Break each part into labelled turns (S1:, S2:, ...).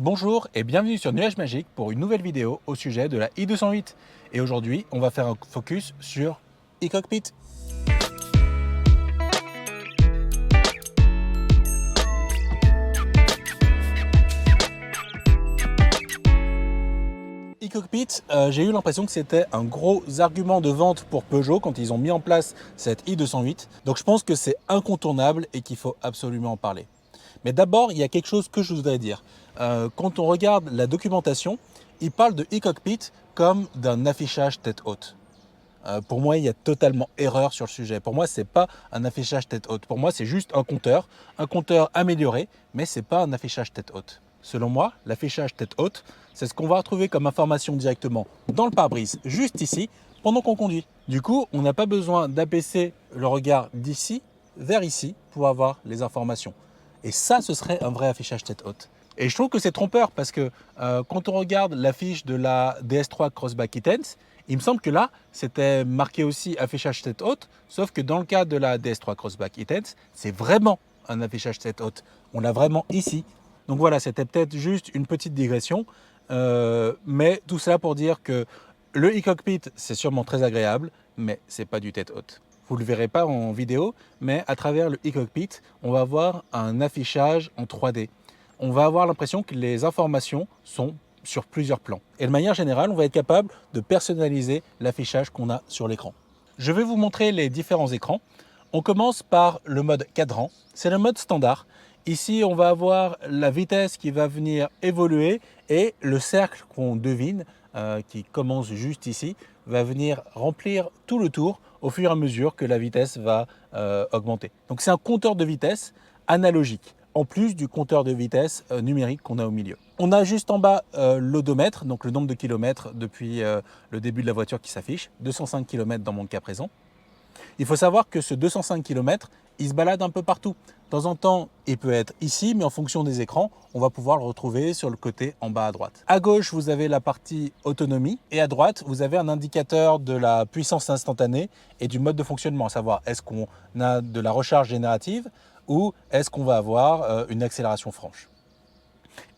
S1: Bonjour et bienvenue sur Nuage Magique pour une nouvelle vidéo au sujet de la i208. Et aujourd'hui, on va faire un focus sur e-cockpit. E-cockpit, j'ai eu l'impression que c'était un gros argument de vente pour Peugeot quand ils ont mis en place cette i208. Donc je pense que c'est incontournable et qu'il faut absolument en parler. Mais d'abord, il y a quelque chose que je voudrais dire. Quand on regarde la documentation, il parle de e-cockpit comme d'un affichage tête haute. Pour moi, il y a totalement erreur sur le sujet. Pour moi, ce n'est pas un affichage tête haute. Pour moi, c'est juste un compteur amélioré, mais ce n'est pas un affichage tête haute. Selon moi, l'affichage tête haute, c'est ce qu'on va retrouver comme information directement dans le pare-brise, juste ici, pendant qu'on conduit. Du coup, on n'a pas besoin d'abaisser le regard d'ici vers ici pour avoir les informations. Et ça, ce serait un vrai affichage tête haute. Et je trouve que c'est trompeur parce que quand on regarde l'affiche de la DS3 Crossback E-Tense, il me semble que là, c'était marqué aussi affichage tête haute, sauf que dans le cas de la DS3 Crossback E-Tense, c'est vraiment un affichage tête haute. On l'a vraiment ici. Donc voilà, c'était peut-être juste une petite digression, mais tout ça pour dire que le e-cockpit, c'est sûrement très agréable, mais c'est pas du tête haute. Vous ne le verrez pas en vidéo, mais à travers le e-cockpit, on va avoir un affichage en 3D. On va avoir l'impression que les informations sont sur plusieurs plans. Et de manière générale, on va être capable de personnaliser l'affichage qu'on a sur l'écran. Je vais vous montrer les différents écrans. On commence par le mode cadran. C'est le mode standard. Ici, on va avoir la vitesse qui va venir évoluer et le cercle qu'on devine, qui commence juste ici, va venir remplir tout le tour au fur et à mesure que la vitesse va augmenter. Donc c'est un compteur de vitesse analogique, en plus du compteur de vitesse numérique qu'on a au milieu. On a juste en bas l'odomètre, donc le nombre de kilomètres depuis le début de la voiture qui s'affiche, 205 km dans mon cas présent. Il faut savoir que ce 205 km, il se balade un peu partout. De temps en temps, il peut être ici, mais en fonction des écrans, on va pouvoir le retrouver sur le côté en bas à droite. À gauche, vous avez la partie autonomie et à droite, vous avez un indicateur de la puissance instantanée et du mode de fonctionnement, à savoir est-ce qu'on a de la recharge générative ou est-ce qu'on va avoir une accélération franche.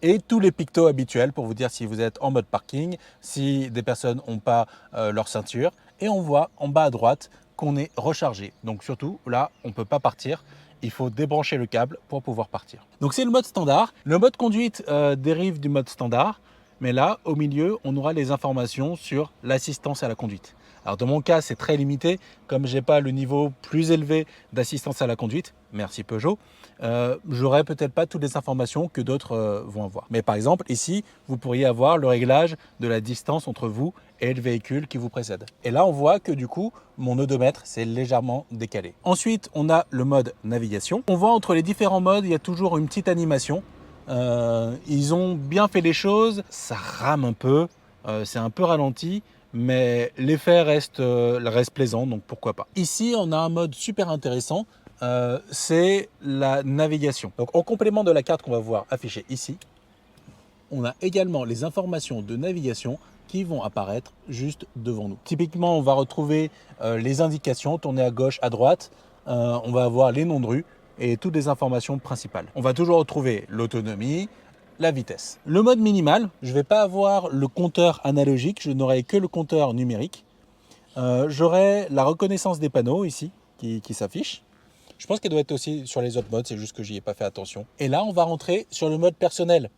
S1: Et tous les pictos habituels pour vous dire si vous êtes en mode parking, si des personnes n'ont pas leur ceinture. Et on voit en bas à droite qu'on est rechargé. Donc surtout, là, on ne peut pas partir. Il faut débrancher le câble pour pouvoir partir. Donc c'est le mode standard. Le mode conduite dérive du mode standard. Mais là, au milieu, on aura les informations sur l'assistance à la conduite. Alors dans mon cas, c'est très limité. Comme je n'ai pas le niveau plus élevé d'assistance à la conduite, merci Peugeot, j'aurai peut-être pas toutes les informations que d'autres vont avoir. Mais par exemple, ici, vous pourriez avoir le réglage de la distance entre vous et le véhicule qui vous précède. Et là, on voit que du coup, mon odomètre s'est légèrement décalé. Ensuite, on a le mode navigation. On voit entre les différents modes, il y a toujours une petite animation. Ils ont bien fait les choses, ça rame un peu, c'est un peu ralenti, mais l'effet reste plaisant, donc pourquoi pas. Ici, on a un mode super intéressant, c'est la navigation. Donc en complément de la carte qu'on va voir affichée ici, on a également les informations de navigation qui vont apparaître juste devant nous. Typiquement, on va retrouver les indications tournées à gauche, à droite, on va avoir les noms de rues, et toutes les informations principales. On va toujours retrouver l'autonomie, la vitesse. Le mode minimal, je ne vais pas avoir le compteur analogique, je n'aurai que le compteur numérique. J'aurai la reconnaissance des panneaux ici qui s'affiche. Je pense qu'elle doit être aussi sur les autres modes, c'est juste que j'y ai pas fait attention. Et là, on va rentrer sur le mode personnel.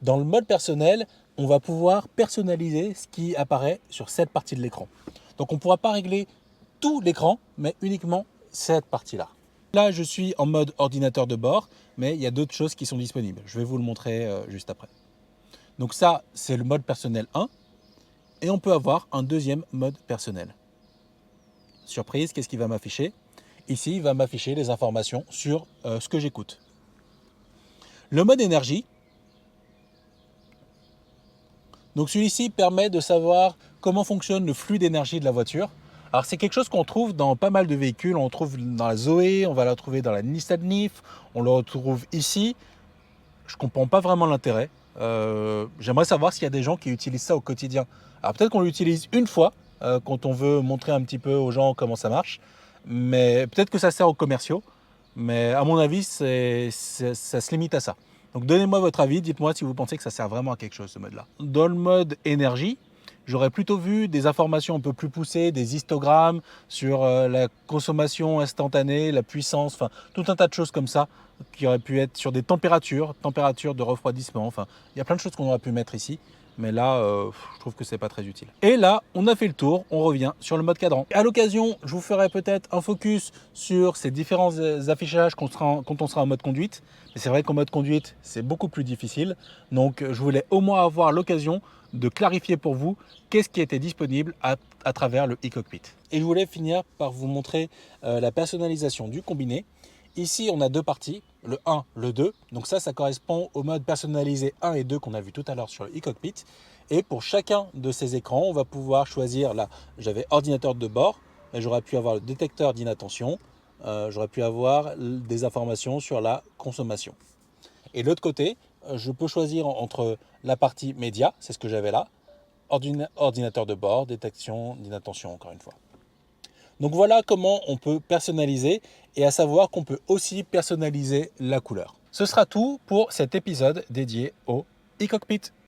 S1: Dans le mode personnel, on va pouvoir personnaliser ce qui apparaît sur cette partie de l'écran. Donc on ne pourra pas régler tout l'écran, mais uniquement cette partie-là. Là, je suis en mode ordinateur de bord, mais il y a d'autres choses qui sont disponibles. Je vais vous le montrer juste après. Donc ça, c'est le mode personnel 1. Et on peut avoir un deuxième mode personnel. Surprise, qu'est-ce qui va m'afficher? Ici, il va m'afficher les informations sur ce que j'écoute. Le mode énergie. Donc celui-ci permet de savoir comment fonctionne le flux d'énergie de la voiture. Alors c'est quelque chose qu'on trouve dans pas mal de véhicules, on le trouve dans la Zoé, on va la trouver dans la Nissan Leaf, on le retrouve ici. Je ne comprends pas vraiment l'intérêt. J'aimerais savoir s'il y a des gens qui utilisent ça au quotidien. Alors peut-être qu'on l'utilise une fois quand on veut montrer un petit peu aux gens comment ça marche, mais peut-être que ça sert aux commerciaux, mais à mon avis ça se limite à ça. Donc donnez-moi votre avis, dites-moi si vous pensez que ça sert vraiment à quelque chose ce mode-là. Dans le mode énergie, j'aurais plutôt vu des informations un peu plus poussées, des histogrammes sur la consommation instantanée, la puissance, enfin tout un tas de choses comme ça qui auraient pu être sur des températures de refroidissement. Enfin, il y a plein de choses qu'on aurait pu mettre ici. Mais là, je trouve que c'est pas très utile. Et là, on a fait le tour, on revient sur le mode cadran. À l'occasion, je vous ferai peut-être un focus sur ces différents affichages quand on sera en mode conduite. Mais c'est vrai qu'en mode conduite, c'est beaucoup plus difficile. Donc, je voulais au moins avoir l'occasion de clarifier pour vous qu'est-ce qui était disponible à travers le e-cockpit. Et je voulais finir par vous montrer la personnalisation du combiné. Ici, on a deux parties, le 1, le 2. Donc ça correspond au mode personnalisé 1 et 2 qu'on a vu tout à l'heure sur le e-cockpit. Et pour chacun de ces écrans, on va pouvoir choisir, là, j'avais ordinateur de bord, mais j'aurais pu avoir le détecteur d'inattention, j'aurais pu avoir des informations sur la consommation. Et de l'autre côté, je peux choisir entre la partie média, c'est ce que j'avais là, ordinateur de bord, détection d'inattention encore une fois. Donc voilà comment on peut personnaliser et à savoir qu'on peut aussi personnaliser la couleur. Ce sera tout pour cet épisode dédié au e-cockpit.